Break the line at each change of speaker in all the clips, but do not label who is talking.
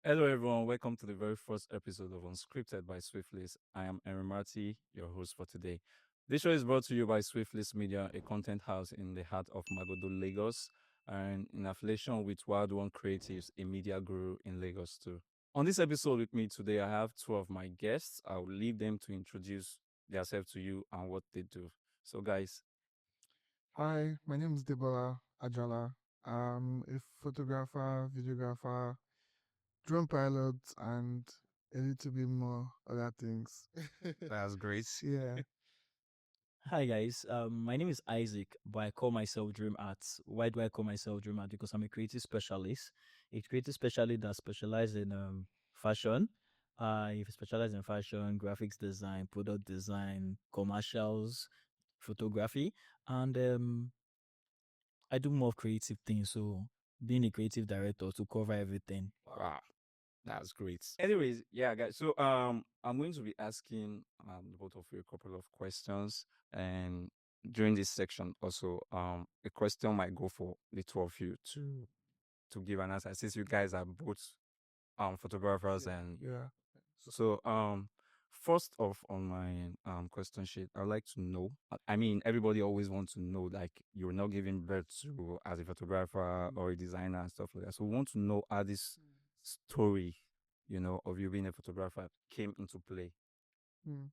Hello, everyone. Welcome to the very first episode of Unscripted by Swiflix. I am Erin Marty, your host for today. This show is brought to you by Swiflix Media, a content house in the heart of Magodo, Lagos, and in affiliation with Wild One Creatives, a media guru in Lagos too. On this episode with me today, I have two of my guests. I'll leave them to introduce themselves to you and what they do. So, guys,
Hi, my name is Debola Ajala. I'm a photographer, videographer, drone pilot, and a little bit more other things.
that's great.
Yeah.
Hi guys, my name is Isaac, but I call myself Dream Arts. Why do I call myself Dream Art? Because I'm a creative specialist, a creative specialist that specializes in fashion. I specialize in fashion, graphics design, product design, commercials, photography, and I do more creative things. So being a creative director to cover everything.
Wow. That's great. Anyways, yeah, guys. So I'm going to be asking both of you a couple of questions, and during this section also a question might go for the two of you to give an answer since you guys are both photographers and
Yeah.
so first off on my question sheet, I'd like to know. I mean, everybody always wants to know like you're not giving birth to as a photographer or a designer and stuff like that. So we want to know how this story, of you being a photographer came into play.
Mm.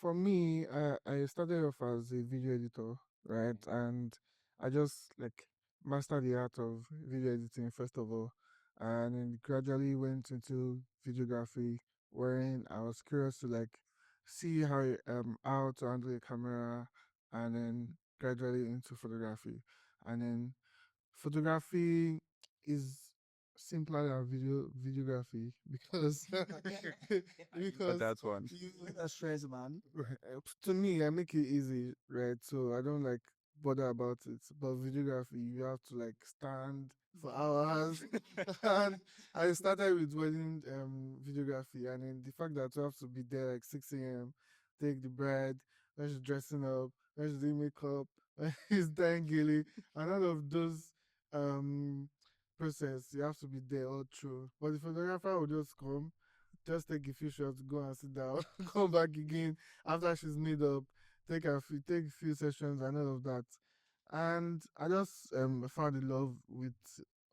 For me, I started off as a video editor, right? And I just like mastered the art of video editing first of all, and then gradually went into videography, wherein I was curious to like see how to handle a camera, and then gradually into photography, and then photography is simpler than videography because
But
because
that one.
you
That's stress, man.
right, to me I make it easy, right? So I don't like bother about it. But videography, you have to like stand for hours. And I started with wedding videography, and then the fact that you have to be there like 6 a.m., take the bride when she's dressing up, when she's doing makeup, when she's dying gilly, and all of those um process, you have to be there all through. But the photographer will just take a few shots, go and sit down, come back again after she's made up, take a few sessions and all of that. And I just found in love with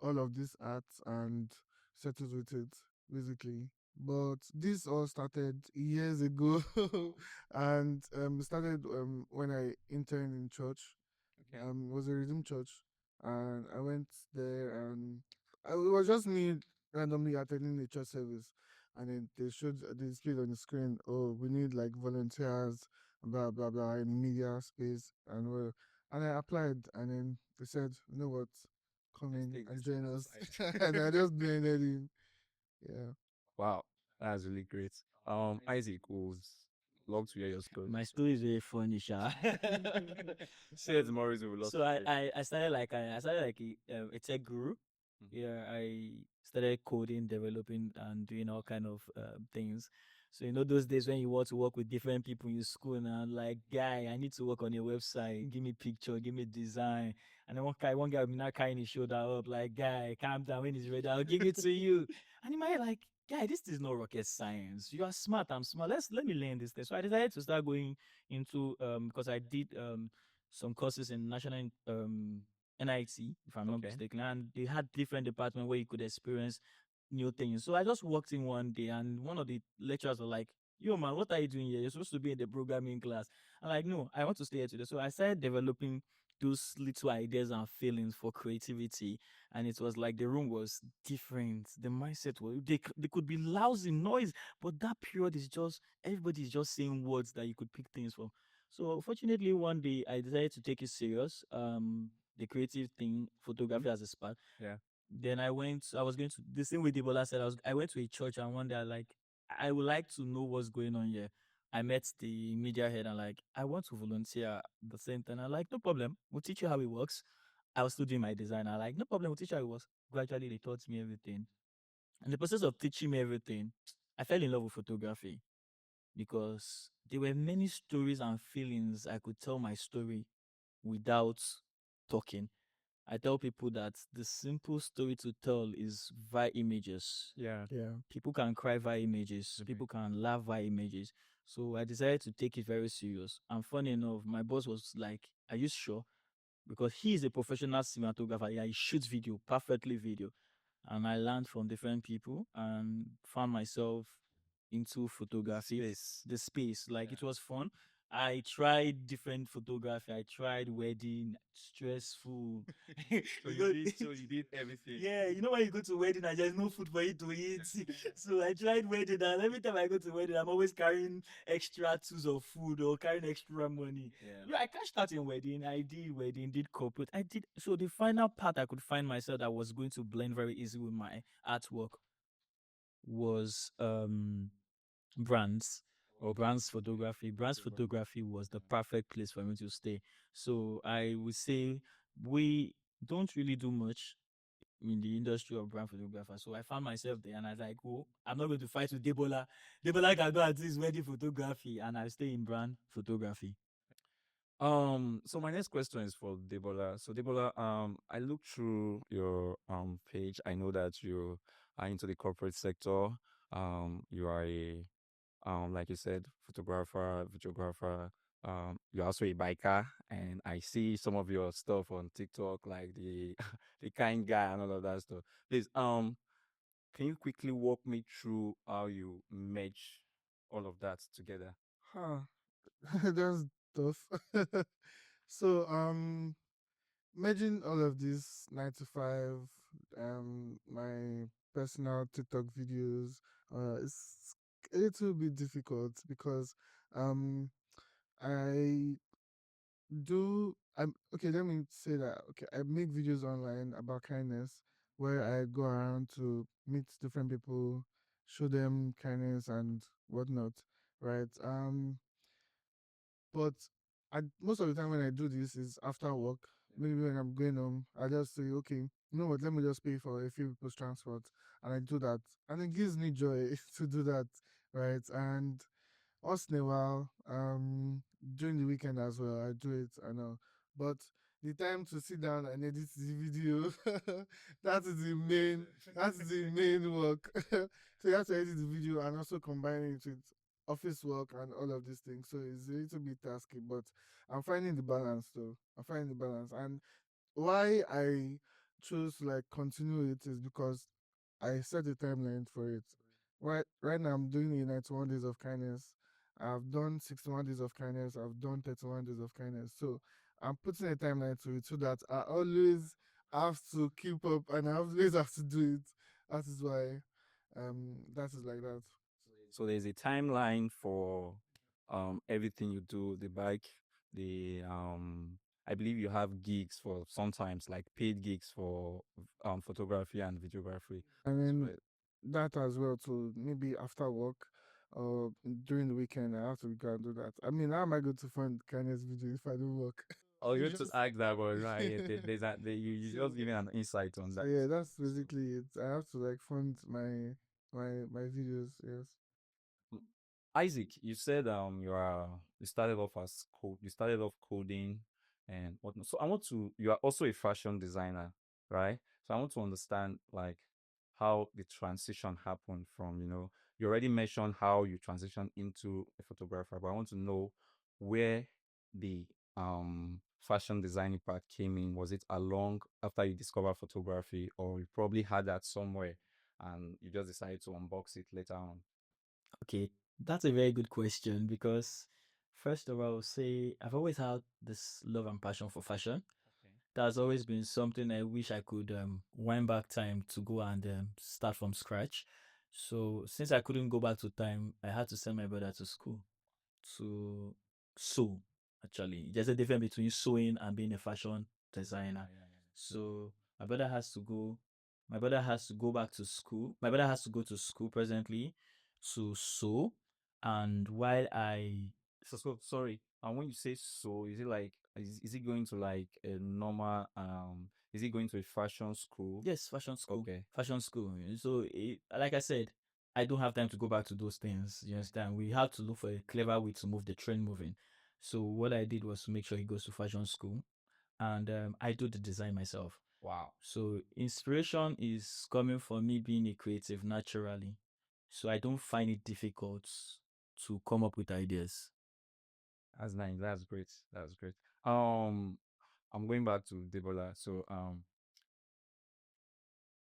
all of this art and settled with it basically. But this all started years ago, and started when I interned in church.
Okay.
It was a Redeemed church, and I went there, and it was just me randomly attending the church service, and then they displayed on the screen, oh, we need like volunteers, blah blah blah, in media space, and I applied, and then they said, you know what, come
Let's
in
take
and
this thing
join us,
outside.
and I just blended in. Yeah.
Wow, that's really great. Isaac would love to hear your story.
My story is very funny, Sha.
Say it more we would love
So
to
I,
hear.
I, I started like I started like a tech guru.
Mhm.
Yeah, I started coding, developing, and doing all kind of things. So those days when you want to work with different people in school now, like guy, I need to work on your website. Give me picture, give me design. And then one guy will be not carrying his shoulder up, like guy, calm down. When it's ready, I'll give it to you. And in my head, like, guy, this is not rocket science. You are smart, I'm smart. Let me learn this thing. So I decided to start going into because I did some courses in national NIT, if I'm not
Okay.
mistaken, and they had different departments where you could experience new things. So I just walked in one day, and one of the lecturers was like, "Yo, man, what are you doing here? You're supposed to be in the programming class." I'm like, "No, I want to stay here today." So I started developing those little ideas and feelings for creativity, and it was like the room was different. The mindset was they could be lousy noise, but that period is just everybody is just saying words that you could pick things from. So fortunately, one day I decided to take it serious. The creative thing,
Mhm.
photography as a spark.
Yeah.
Then I was going to the same way Debola said. I went to a church, and one day I would like to know what's going on here. I met the media head and like, I want to volunteer at the same time. I like, no problem. We'll teach you how it works. I was still doing my design. I like, no problem. We'll teach you how it works. Gradually, they taught me everything. In the process of teaching me everything, I fell in love with photography because there were many stories and feelings I could tell my story without talking. I tell people that the simple story to tell is via images.
Yeah.
Yeah.
People can cry via images. People can laugh via images. So I decided to take it very serious. And funny enough, my boss was like, "Are you sure?" Because he is a professional cinematographer. Yeah, he shoots video, perfectly video. And I learned from different people and found myself into photography,
Space.
the space. Like
Yeah.
it was fun. I tried different photography. I tried wedding, stressful.
So
You
you
go-
did. So you did everything.
yeah, you know when you go to wedding and there's no food for you to eat. So I tried wedding, and every time I go to wedding, I'm always carrying extra tools of food or carrying extra money.
Yeah.
Yeah, I cashed out in wedding. I did wedding, did corporate. I did so the final part I could find myself that was going to blend very easy with my artwork was brands or brands photography. Brands photography was the perfect place for me to stay. So I would say we don't really do much in the industry of brand photographer. So I found myself there and I was like, oh, I'm not going to fight with Debola. Debola can go at this wedding photography and I stay in brand photography.
So my next question is for Debola. So Debola, I looked through your page. I know that you are into the corporate sector. You are a like you said, photographer, videographer. You're also a biker, and I see some of your stuff on TikTok, like the the kind guy and all of that stuff. Please, can you quickly walk me through how you merge all of that together?
Huh. That's tough. So merging all of this 9 to 5, my personal TikTok videos, it's a little bit difficult because um I I'm okay, let me say that okay, I make videos online about kindness where I go around to meet different people, show them kindness and whatnot, right? But most of the time when I do this is after work. Maybe when I'm going home, I just say, okay, you know what, let me just pay for a few people's transport. And I do that. And it gives me joy to do that, right? And once in a while, during the weekend as well, I do it, I know. But the time to sit down and edit the video, that is the main, that is the main work. So you have to edit the video and also combine it with office work and all of these things. So it's a little bit tasky, but I'm finding the balance though. I'm finding the balance. And why I chose to like continue it is because I set a timeline for it. Right now I'm doing the 91 days of kindness. I've done 61 days of kindness. I've done 31 days of kindness. So I'm putting a timeline to it so that I always have to keep up and I always have to do it. That is why that is like that.
So there's a timeline for everything you do, the bike, the I believe you have gigs for sometimes like paid gigs for photography and videography.
And
So
then that as well to maybe after work or during the weekend I have to go and do that. I mean, how am I going to find kindness video if I don't work?
oh,
You
you to
just
ask that, but right, yeah, there's that. You
so,
just giving an insight on
so
that.
yeah, that's
So,
basically it. I have to like fund my videos, yes.
mm, Isaac, you said you started off as code. You started off coding and whatnot. So I want to. You are also a fashion designer, right? So I want to understand like how the transition happened from you already mentioned how you transitioned into a photographer, but I want to know where the fashion designing part came in. Was it along after you discovered photography, or you probably had that somewhere and you just decided to unbox it later on?
Okay, that's a very good question because first of all, I will say I've always had this love and passion for fashion.
Okay.
That's always been something I wish I could wind back time to go and start from scratch. So since I couldn't go back to time, I had to send my brother to school to sew. Actually, there's a difference between sewing and being a fashion designer.
Yeah, yeah,
So my brother has to go. My brother has to go back to school. My brother has to go to school presently to sew. And while I
so sorry. And when you say so, is it like is it going to like a normal is it going to a fashion school?
yes, fashion school.
Okay.
Fashion school. So, like I said, I don't have time to go back to those things. You understand? We have to look for a clever way to move the trend moving. So, what I did was to make sure he goes to fashion school. and I do the design myself.
Wow.
So inspiration is coming from me being a creative naturally. So I don't find it difficult to come up with ideas.
That's nice. That's great. That's great. Um, I'm going back to Debola. So,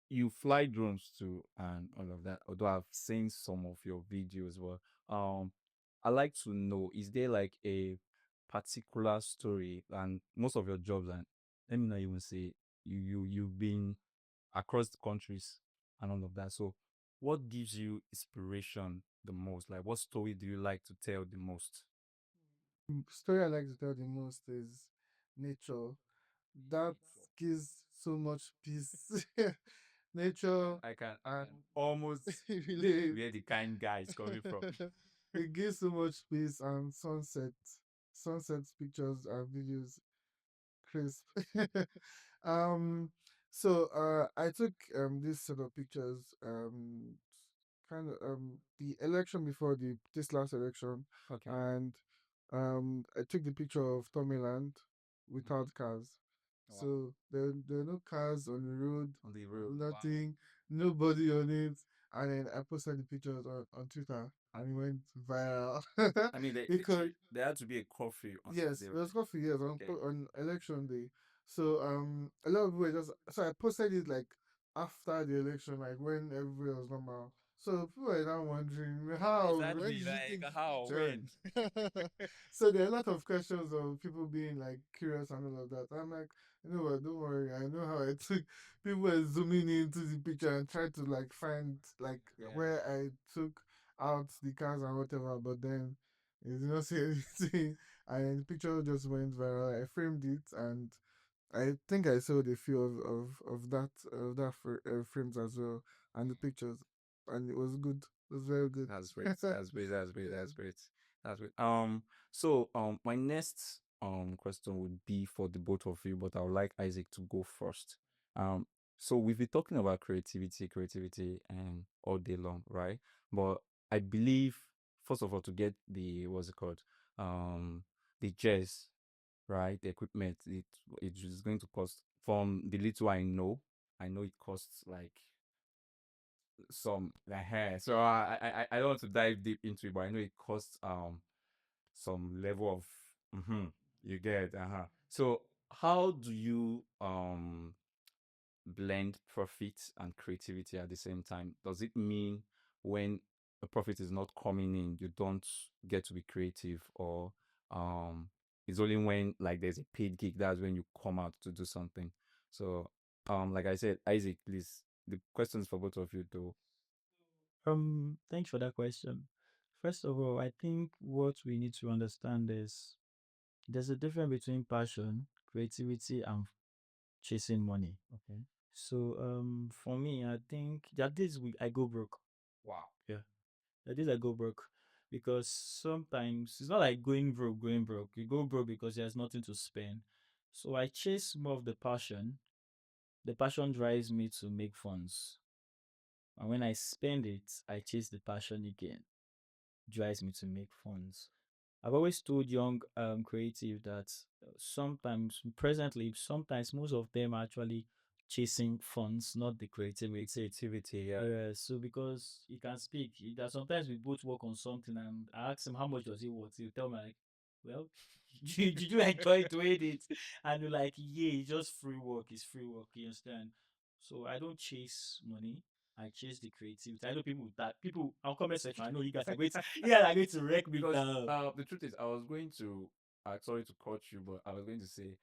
you fly drones too and all of that. Although I've seen some of your videos, well, I like to know, is there like a particular story and most of your jobs, and let me not even say you've been across the countries and all of that. So what gives you inspiration the most? Like what story do you like to tell the most?
Story I like to tell the most is nature. That gives so much peace. Nature
I can
and
almost
relate.
where the kind guy is coming from.
It gives so much peace and sunset pictures and videos crisp. um, I took this set of pictures kind of the election before the this last election,
Okay.
and I took the picture of Tommyland without cars.
Wow.
So there are no cars on the road,
On the road. Wow.
nothing, nobody on it. And then I posted the pictures on Twitter and it went viral.
I mean,
Because
there had to be a coffee on
yes,
the
it was coffee, yes,
okay.
on election day. So a lot of people were just so I posted it like after the election, like when everywhere was normal. So people were now wondering how when
Exactly,
did you
like
think
how,
you
when?
joined? So there are a lot of questions of people being like curious and all of that. I'm like, you know what, don't worry, I know how I took people were zooming into the picture and trying to like find like
Yeah.
where I took out the cars and whatever, but then it did not say anything. And the picture just went viral. I framed it, and I think I sold a few of that frames as well, and the pictures, and it was good. It was very good.
That's great. That's great. That's great. That's great. That's great. So my next question would be for the both of you, but I would like Isaac to go first. Um, so we've been talking about creativity, and all day long, right? But I believe first of all to get the what's it called, the jazz, right? The equipment, it is going to cost. From the little I know it costs like some the hair. So I don't want to dive deep into it, but I know it costs some level of you get So how do you blend profit and creativity at the same time? Does it mean when a profit is not coming in, you don't get to be creative, or it's only when like there's a paid gig that's when you come out to do something? So like I said, Isaac, please, the questions for both of you though.
Thanks for that question. First of all, I think what we need to understand is there's a difference between passion, creativity, and chasing money.
Okay.
So for me, I think that this week I go broke.
Wow.
Yeah, that is I go broke because sometimes it's not like going broke, going broke. You go broke because there's nothing to spend. So I chase more of the passion. The passion drives me to make funds, and when I spend it, I chase the passion again. Drives me to make funds. I've always told young creative that sometimes most of them are actually chasing funds, not the creativity.
Creativity, yeah.
So because he can speak, that sometimes we both work on something and I ask him how much does he worth. He'll tell me like, well, did you enjoy doing it? And you're like, yeah, it's just free work. It's free work. You understand? So I don't chase money. I chase the creativity. I know people. I'll comment section. I know you guys are going to, yeah, are going to wreck me
Because
down.
the truth is, I was going to, sorry to cut you, but I was going to say,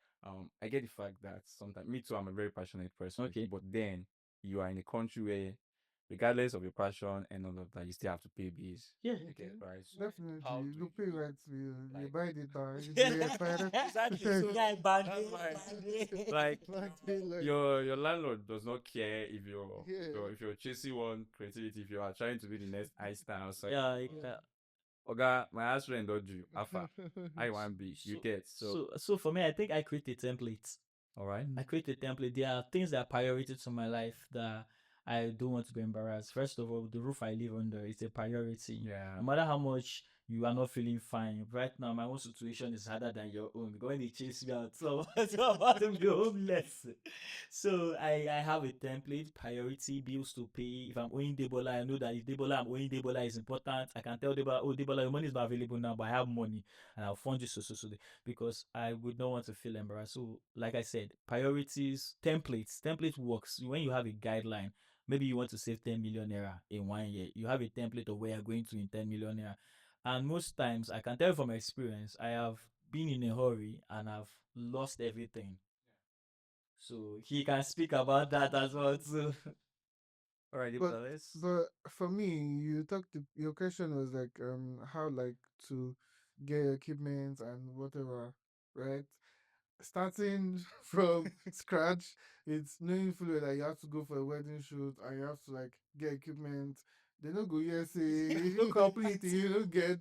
I get the fact that sometimes, me too, I'm a very passionate person.
Okay.
But then you are in a country where, regardless of your passion and all of that, you still have to pay bills.
Yeah.
You get right. So
Definitely,
how
you
do
go
you
pay right. You
like?
buy data. You expire.
Exactly. So guy
That's why, like, your landlord does not care if you're
Yeah.
so if you're chasing one creativity, if you are trying to be the next Einstein or something.
Yeah.
Oga, my house rent don't do alpha. I want be you get so.
So for me, I think I create a template.
All right.
I create a template. There are things that are priority to my life that I don't want to be embarrassed. First of all, the roof I live under is a priority.
Yeah.
No matter how much you are not feeling fine. Right now, my own situation is harder than your own because when they chase me out, so I'm about to be homeless. So I have a template, priority, bills to pay. If I'm owing Debola, I know that if Debola, I'm owing Debola is important. I can tell Debola, oh, Debola, your money is not available now, but I have money and I'll fund you so because I would not want to feel embarrassed. So, like I said, priorities, template works. When you have a guideline, maybe you want to save 10 million naira in 1 year, you have a template of where you're going to in 10 million naira. And most times, I can tell from experience, I have been in a hurry and I've lost everything. So he can speak about that as well too.
All right,
But
let's.
but for me, you talked. Your question was like how like to get equipment and whatever, right? Starting from scratch, it's knowing fully that you have to go for a wedding shoot and you have to like get equipment. They don't go yes, you don't complete, you don't get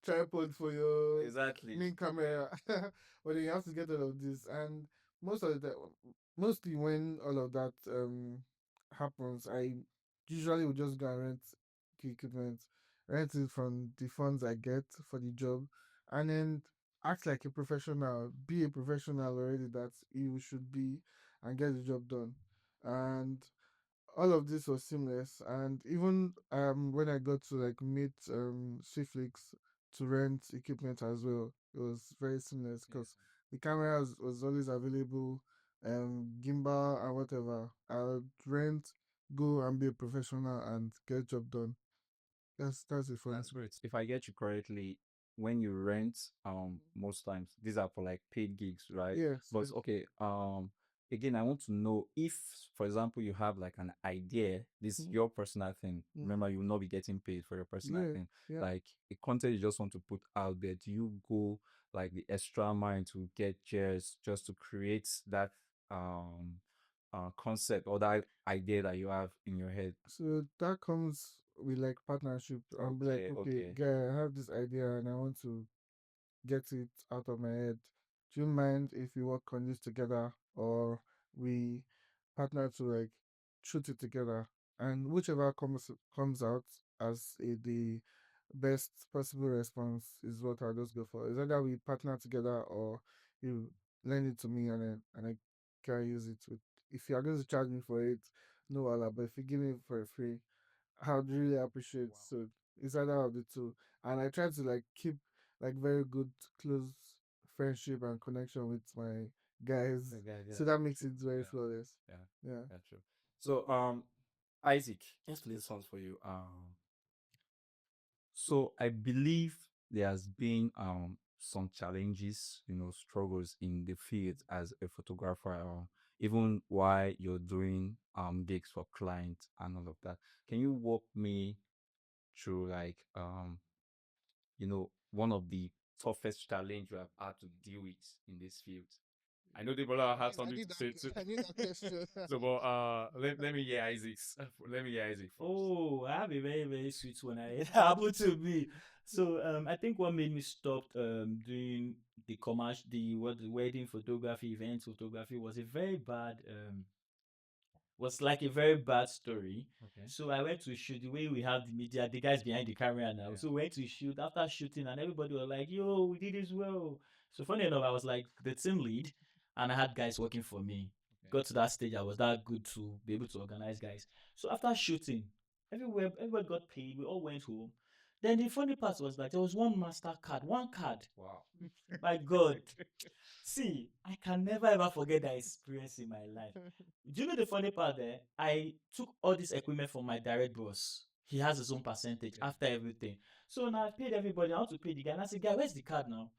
tripod for your
Exactly.
main camera, but then you have to get all of this. And most of the time, mostly when all of that happens, I usually would just go and rent the equipment, rent it from the funds I get for the job, and then act like a professional, be a professional already that you should be, and get the job done. And all of this was seamless. And even when I got to like meet Swiflix to rent equipment as well, it was very seamless because the camera was always available, gimbal and whatever. I would rent, go and be a professional and get job done. That's it for me.
That's great. If I get you correctly, when you rent, most times these are for like paid gigs, right?
Yes,
But
yes.
okay, again, I want to know if, for example, you have like an idea, this is
Mhm.
your personal thing.
Mhm.
Remember, you will not be getting paid for your personal
Yeah,
thing.
yeah.
Like a content you just want to put out there. Do you go like the extra mile to get just to create that um concept or that idea that you have in your head?
So that comes with like partnership. I'm like,
Okay,
okay,
okay.
guy, I have this idea and I want to get it out of my head. Do you mind if we work on this together or we partner to like shoot it together? And whichever comes out as the best possible response is what I'll just go for. Is either we partner together or you lend it to me and I can use it with. If you are going to charge me for it, no Allah. But if you give me for free, I would really appreciate. So it's either of the two. And I try to like keep like very good close friendship and connection with my guys.
Yeah, yeah,
So that makes
true.
it very
Yeah,
flawless.
yeah,
Yeah.
yeah, true. So, Isaac,
Yes,
this
please.
one's for you. So I believe there has been some challenges, struggles in the field as a photographer, even while you're doing gigs for clients and all of that. Can you walk me through like one of the toughest challenge you have had to deal with in this field? I know Debola has
I
something
need
to
that.
say too.
I need that question.
So, but let me hear Isaac's. Let me hear Isaac first.
Oh, I have a very, very sweet one. It happened to me. So I think what made me stop doing the wedding photography, event photography was a very bad was like a very bad story.
Okay.
So I went to shoot the way we have the media, the guys behind the camera now.
Yeah.
So we went to shoot after shooting, and everybody was like, "Yo, we did this well." So funny enough, I was like the team lead, and I had guys working for me.
Okay.
Got to that stage, I was that good to be able to organize guys. So after shooting, everybody got paid. We all went home. Then the funny part was that there was one master card, one card.
Wow.
My God. See, I can never ever forget that experience in my life. Do you know the funny part there? I took all this equipment from my direct boss. He has his own percentage
Okay.
after everything. So now I paid everybody. I want to pay the guy. And I said, guy, where's the card now?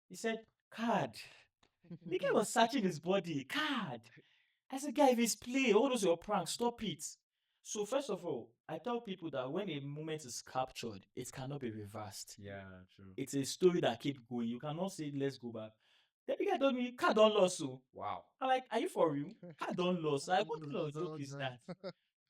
He said, card. The guy was searching his body. Card. I said, guy, if it's play, all those your pranks, stop it. So first of all, I tell people that when a moment is captured, it cannot be reversed.
Yeah, true.
It's a story that keeps going. You cannot say, let's go back. Then the guy told me, car don't lost. So
Wow.
I'm like, are you for real? Car don't lost. Like, what kind of joke is that?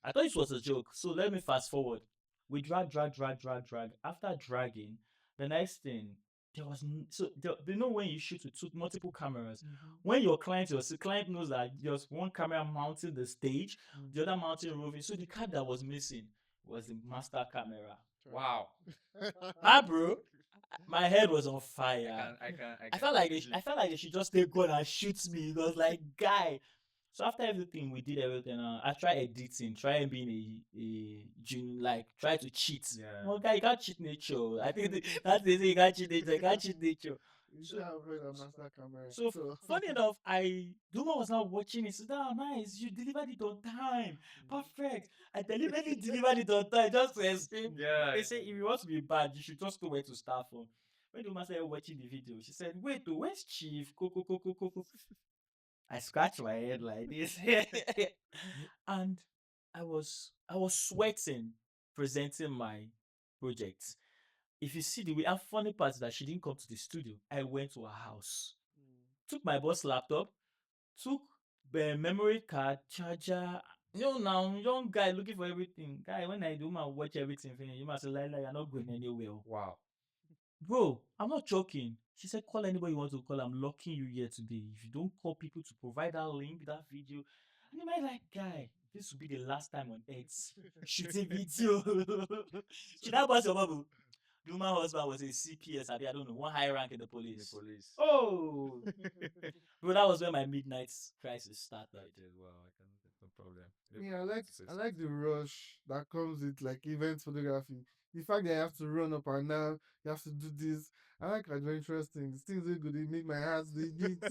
I thought it was a joke. So let me fast forward. We drag. After dragging, the next thing, there was you know when you shoot with multiple cameras, when your client knows that there's one camera mounting the stage, the other mounting roving. So the card that was missing was the master camera.
Wow.
Ah, bro. my head was on fire. I felt like I felt like they should just take gun and shoot me. It was like, guy. So after everything, we did everything. I tried editing, try being like try to cheat.
Yeah.
Well, guy, you can't cheat nature. I think that's the thing. You can't cheat nature. You can't cheat nature.
You should have read a master camera.
So funny enough, Duma was now watching it. So that nice. You delivered it on time. Perfect. I deliberately delivered it on time just to escape.
Yeah.
They say if you want to be bad, you should just know where to start from. When Duma started watching the video, she said, "Wait, oh, where's Chief? Coco." I scratched my head like this, and I was sweating presenting my project. If you see the way, and funny part is that she didn't come to the studio. I went to her house, took my boss laptop, took the memory card, charger. You know now, young guy looking for everything. Guy, when I do my watch everything finish, you must say, like, you're not going anywhere.
Wow.
Bro, I'm not joking. She said, call anybody you want to call. I'm locking you here today. If you don't call people to provide that link, that video. And you might like, guy, this will be the last time on earth shooting video. Should I bust your bubble? The woman husband was a CPS, I don't know, one high rank in the police. Oh, bro, that was when my midnight crisis started.
Wow, I can no problem.
Yeah, I like the rush that comes with like event photography. The fact that you have to run up and down, you have to do this. I like adventurous things. Things that good, they make my heart they beat.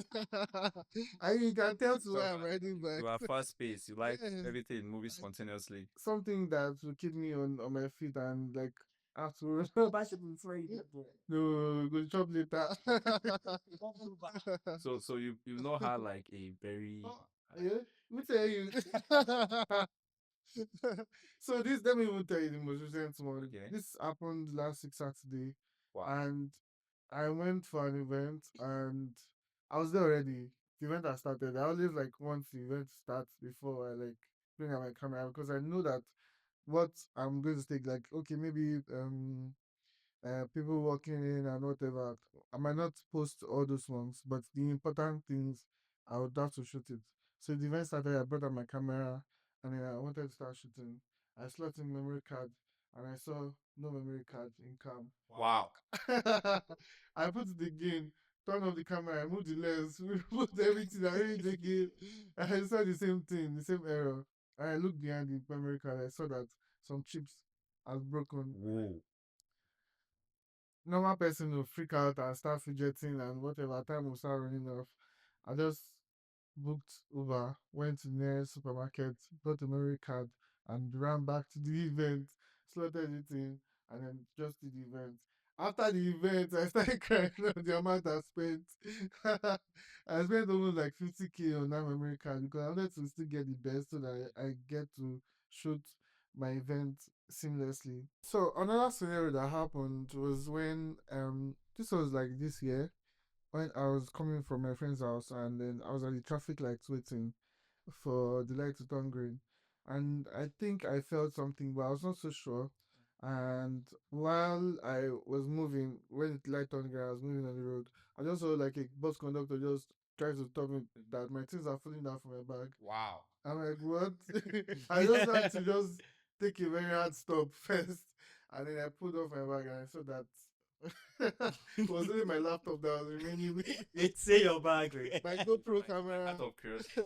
And you can tell to where I'm riding back.
You are fast paced. You like
Yes.
everything moving spontaneously.
Something that will keep me on my feet and like after no, go chop later.
So you know her like a very
Yeah, let me tell you. So this, let me even tell you the most recent one.
Okay.
This happened last week Saturday,
wow.
and I went for an event, and I was there already. The event had started. I always like want the event to start before I like bring out my camera because I know that what I'm going to take, like, okay, maybe people walking in and whatever. I might not post all those ones, but the important things I would have to shoot it. So the event started, I brought out my camera and then I wanted to start shooting. I slot in memory card and I saw no memory card in cam.
Wow.
I put it again, turn off the camera, I moved the lens, put everything, I read it again. I saw the same thing, the same error. And I looked behind the memory card, I saw that some chips has broken.
Whoa.
Normal person will freak out and start fidgeting and whatever, time will start running off. I just booked Uber, went to the nearest supermarket, got a memory card, and ran back to the event, slotted it in, and then just did the event. After the event, I started crying on the amount I spent. I spent almost like 50K on that memory card because I wanted to still get the best so that I get to shoot my event seamlessly. So another scenario that happened was when this was like this year when I was coming from my friend's house and then I was at the traffic lights waiting for the light to turn green. And I think I felt something, but I was not so sure. And while I was moving, when the light turned green, I was moving on the road. I just saw like a bus conductor just try to tell me that my things are falling down from my bag.
Wow.
I'm like, what? I just had to just take a very hard stop first. And then I pulled off my bag and I saw that it was only my laptop that was remaining with
It's say your bag, right?
my GoPro camera.
Out of curiosity,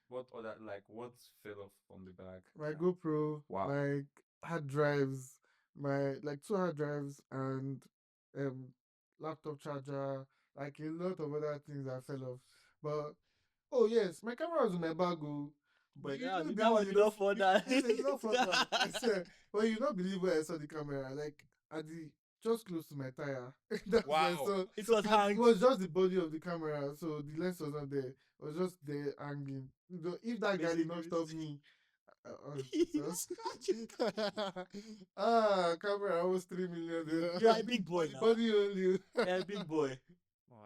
what other like what fell off from the bag?
My GoPro,
Wow.
my hard drives, my like 2 hard drives and um laptop charger, like a lot of other things that fell off. But oh yes, my camera was in my bag. Oh.
But
You
that
don't
was
believe-
enough for that.
It's not for that. I swear. But you don't believe where I saw the camera. Like at the just close to my tire. That's where I
Wow.
saw.
It was
It
hanging.
was just the body of the camera, so the lens was not there. It was just there hanging. If that guy did not stop me, Jesus. Camera almost 3 million.
You're a big boy now.
Body only.
You're a big boy.
Oh,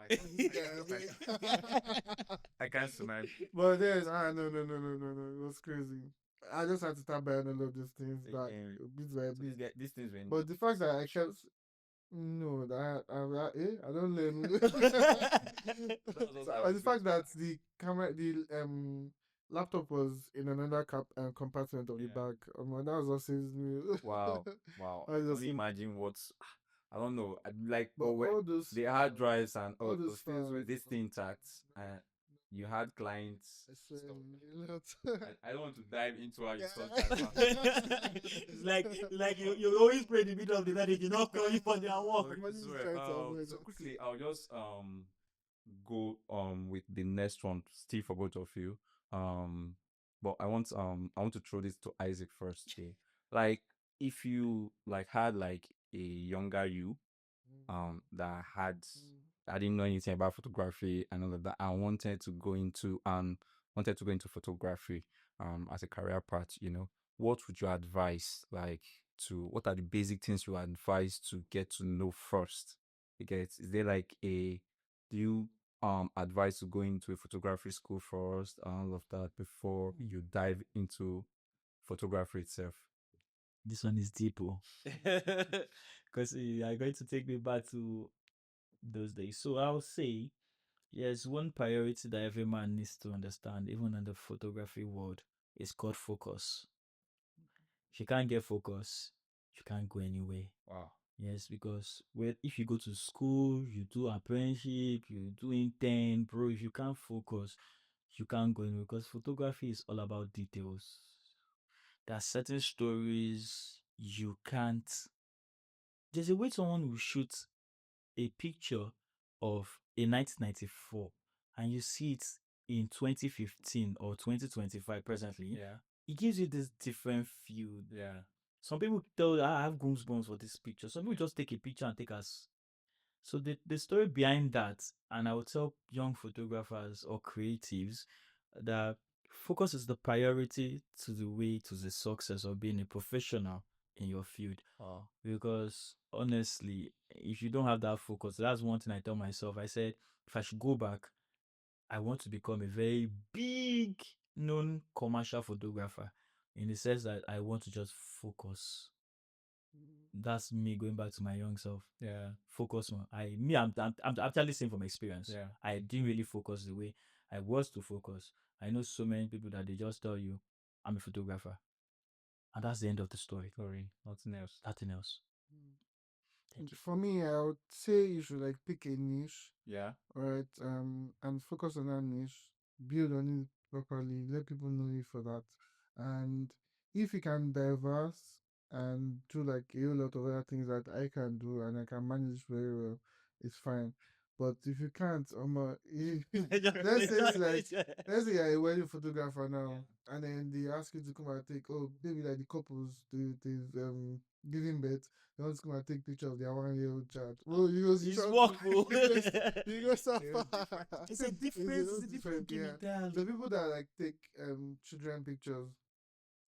I can't smile.
But there's no. It was crazy. I just had to start buying all of these things back bit by bit.
These things when
But the fact that I kept no, that I don't learn. But the fact that the camera, the laptop was in another compartment of the
Yeah.
bag, that was what saves me.
wow.
I just
Can you imagine what's I don't know, like,
But
but when
all those
the hard drives and
all
all
those files were
this thing intact, and you had clients
I swear
stuff.
a lot.
I don't want to dive into how you
Yeah.
solve that one.
It's like you always pray in the middle of the night. They did not call you for their work.
Everybody's
So,
trying to avoid
so
that.
quickly, I'll just go with the next one, still for both of you. But I want to throw this to Isaac first. Okay? Like, if you like had like a younger you that had I didn't know anything about photography and all of that. I wanted to go into photography as a career path, what would you advise, like, to what are the basic things you advise to get to know first? Because is there like a do you advise to go into a photography school first and all of that before you dive into photography itself?
This one is deep, because you are going to take me back to those days. So I'll say, yes, one priority that every man needs to understand, even in the photography world, is called focus. If you can't get focus, you can't go anywhere.
Wow.
Yes, because if you go to school, you do apprenticeship, you do intern, bro, if you can't focus, you can't go anywhere, because photography is all about details. There are certain stories you can't. There's a way someone will shoot a picture of a 1994 and you see it in 2015 or 2025 presently.
Yeah.
It gives you this different feel.
Yeah.
Some people tell, I have goosebumps for this picture. Some people just take a picture and take us. So the story behind that, and I would tell young photographers or creatives that focus is the priority to the way to the success of being a professional in your field.
Wow.
Because honestly, if you don't have that focus, that's one thing I tell myself. I said, if I should go back, I want to become a very big known commercial photographer, in the sense that I want to just focus. That's me going back to my young self.
Yeah.
Focus on I'm actually saying from experience.
Yeah.
I didn't really focus the way I was to focus. I know so many people that they just tell you, I'm a photographer. And that's the end of the story.
Sorry, nothing else.
Nothing else. Thank you.
For me, I would say you should like pick a niche,
Yeah.
alright, and focus on that niche, build on it properly, let people know you for that. And if you can diverse and do like a whole lot of other things that I can do and I can manage very well, it's fine. But if you can't, let's say it's like let's say you're a wedding photographer now, and then they ask you to come and take, oh maybe like the couples they've giving birth, they want to come and take picture of their 1 year old child. Well, you go
It's
struggle.
workful.
You go suffer.
It's a different game
yeah.
entirely.
The people that like take children pictures,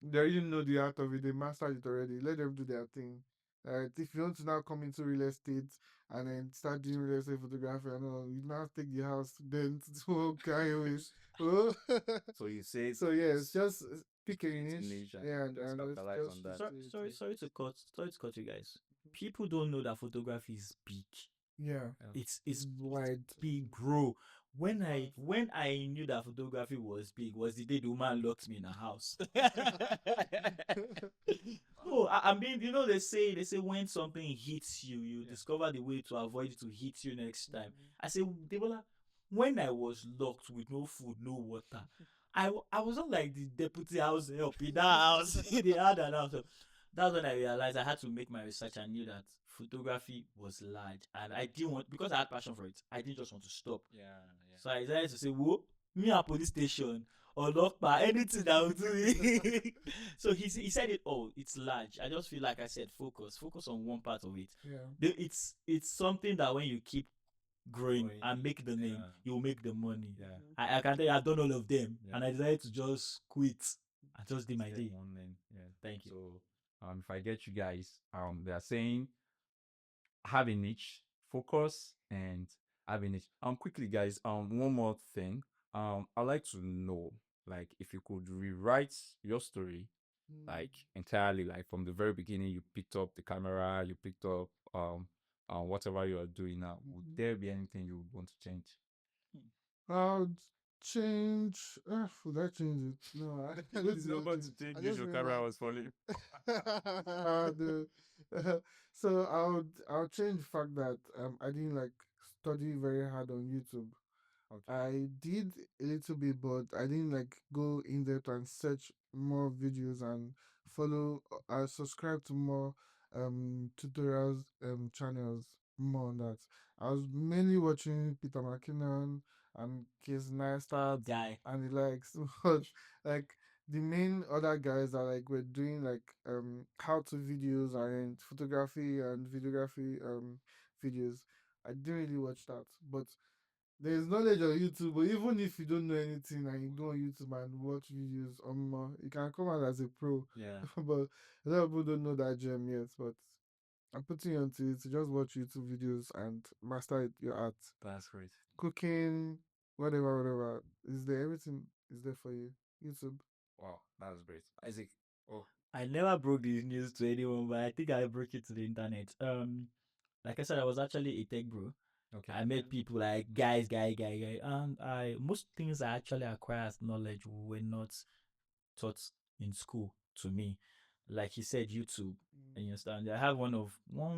they already know the art of it. They mastered it already. Let them do their thing. If you want to now come into real estate and then start doing real estate photography and all, you now take the house, then to carry away. Oh.
So you say
So yes, just pick a
it's
niche,
and
yeah,
just
and
capitalize on that.
Sorry to cut you guys. People don't know that photography is big.
Yeah,
It's
wide.
big, bro. When I knew that photography was big was the day the woman locked me in a house. No, I mean, they say when something hits you, you discover the way to avoid it to hit you next time. I say, Debola, when I was locked with no food, no water, I was not like the deputy house help in that house. They had an house help. That's when I realized I had to make my research and knew that photography was large, and I didn't want, because I had passion for it, I didn't just want to stop.
Yeah.
So I decided to say, whoa, me a police station or lockdown, anything that will do it. So he said it all. It's large. I just feel like I said focus on one part of it.
Yeah.
It's something that when you keep growing and make the name, you'll make the money.
Yeah.
I can tell you, I've done all of them, and I decided to just quit. I just did my
Step
day.
one then. Yeah.
Thank you.
So if I get you guys, they are saying have a niche, focus, and have a niche. Quickly guys, one more thing. I'd like to know, like, if you could rewrite your story, like, entirely, like from the very beginning, you picked up the camera, you picked up whatever you are doing now. Would there be anything you would want to change?
I'll change. Would I change it? No, I don't
It's
think I'll
about
change
to
it.
change
I
if
just
your
remember
camera was falling.
the So I'll change the fact that I didn't like study very hard on YouTube.
Okay.
I did a little bit, but I didn't like go in depth and search more videos and follow. I subscribe to more tutorials channels more on that. I was mainly watching Peter McKinnon and Case Neistat
Guy.
and the likes. But like the main other guys that like were doing like how to videos and photography and videography videos. I didn't really watch that, but there's knowledge on YouTube, but even if you don't know anything and you go on YouTube and watch videos, you can come out as a pro.
Yeah.
But a lot of people don't know that gem yet. But I'm putting you onto it to just watch YouTube videos and master it, your art.
That's great.
Cooking, whatever. Is there everything is there for you? YouTube.
Wow, that's great. Isaac. Oh,
I never broke this news to anyone, but I think I broke it to the internet. Like I said, I was actually a tech bro.
okay.
I met people like guy, and I most things I actually acquire as knowledge were not taught in school to me. Like he said, YouTube. And you understand? I have one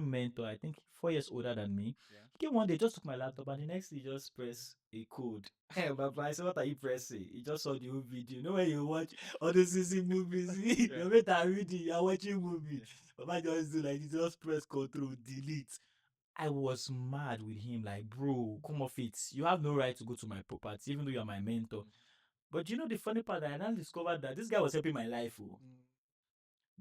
mentor, I think 4 years older than me.
Yeah.
He came one day, just took my laptop, and the next day he just press a code. Hey, Papa, I said, what are you pressing? He just saw the whole video. You know when you watch all those CC movies,
Yeah.
you made a reading, you're watching movie. Papa just do like, he just press control, delete. I was mad with him, like, bro, come off it. You have no right to go to my property, even though you're my mentor. But you know the funny part, I now discovered that this guy was helping my life. Oh.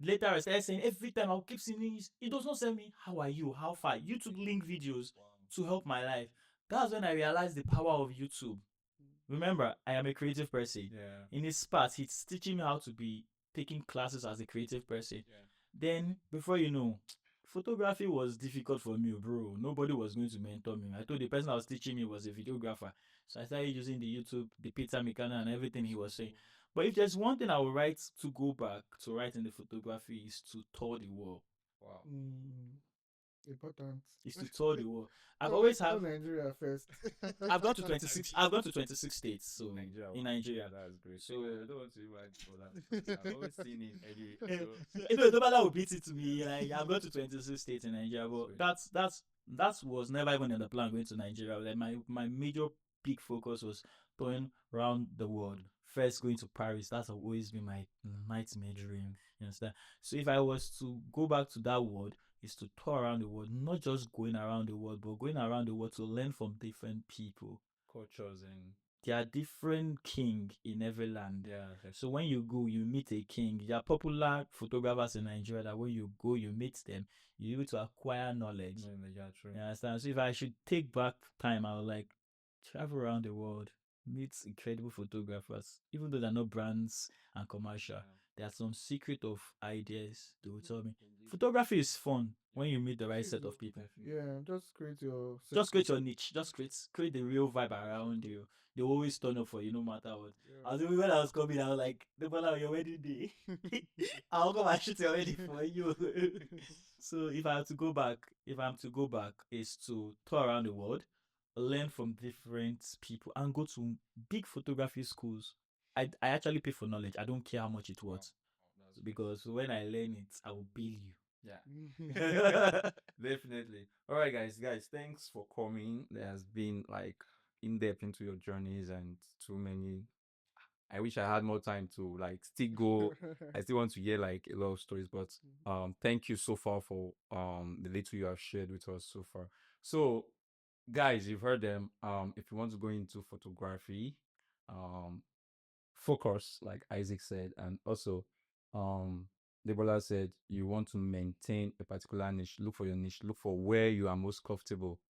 Later, I started saying every time I'll keep seeing this, he does not send me, how are you? How far? YouTube link videos to help my life. That's when I realized the power of YouTube. Remember, I am a creative person.
Yeah.
In his part, he's teaching me how to be taking classes as a creative person.
Yeah.
Then, before you know, photography was difficult for me, bro. Nobody was going to mentor me. I told the person I was teaching me was a videographer. So I started using the YouTube, the Peter McKinnon and everything he was saying. But if there's one thing I would write to go back to write in the photography is to tour the world.
Wow.
Important.
Is to tour the world. I've
No,
always
let's
have
go Nigeria first.
I've gone to 26 I've gone to 26 states so
Nigeria.
in Nigeria.
That's great.
So
I don't want to invite for that. I've always seen him anyway.
you know, nobody will beat it to me. Like I've gone to 26 states in Nigeria, but
Sweet.
that was never even in the plan going to Nigeria. Like my major big focus was going around the world. First going to Paris. That's always been my nightmare dream. You understand? So if I was to go back to that world, is to tour around the world, not just going around the world, but going around the world to learn from different people.
Cultures and
There are different king in every land.
yeah.
So when you go, you meet a king. There are popular photographers in Nigeria that when you go, you meet them, you're able to acquire knowledge.
Yeah, true.
You understand? So if I should take back time, I would like travel around the world, meet incredible photographers, even though they're not brands and commercial. There are some secret of ideas they will tell me. Photography is fun when you meet the right set of people.
Yeah, just create your.
Just create your niche. Just create the real vibe around you. They always turn up for you no matter what.
Yeah.
I was when I was coming, I was like, Debola, on your wedding day, I'll come and shoot your wedding for you. So if I'm to go back, is to tour around the world, learn from different people, and go to big photography schools. I actually pay for knowledge. I don't care how much it was. Because when I learn it, I will bill you.
Yeah. Definitely. All right, guys. Thanks for coming. There has been like in depth into your journeys and too many. I wish I had more time to like still go. I still want to hear like a lot of stories, but thank you so far for the little you have shared with us so far. So, guys, you've heard them. If you want to go into photography, um, focus, like Isaac said, and also, Debola said, you want to maintain a particular niche. Look for your niche. Look for where you are most comfortable,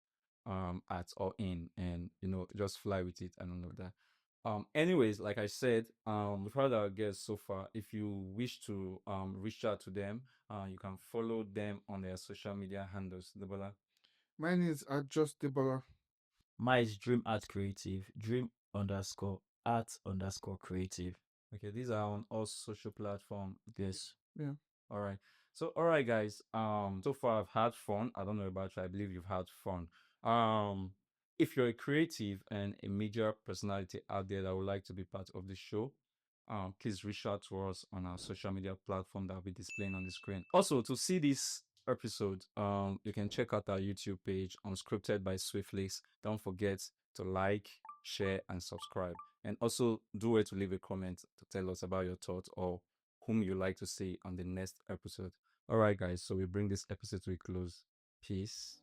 at or in, and just fly with it and all of that. Anyways, like I said, we've heard our guests so far. If you wish to reach out to them, you can follow them on their social media handles. Debola.
Mine is adjustable.
Mine is Dream Art Creative. Dream underscore art underscore creative.
Okay, these are on all social platforms.
Yes.
Yeah.
All right. So, all right, guys. So far I've had fun. I don't know about you. I believe you've had fun. If you're a creative and a major personality out there that would like to be part of the show, please reach out to us on our social media platform that will be displaying on the screen. Also, to see this episode, you can check out our YouTube page, Unscripted by Swiflix. Don't forget to like, share, and subscribe. And also, do wait to leave a comment to tell us about your thoughts or whom you like to see on the next episode. All right, guys. So we bring this episode to a close. Peace.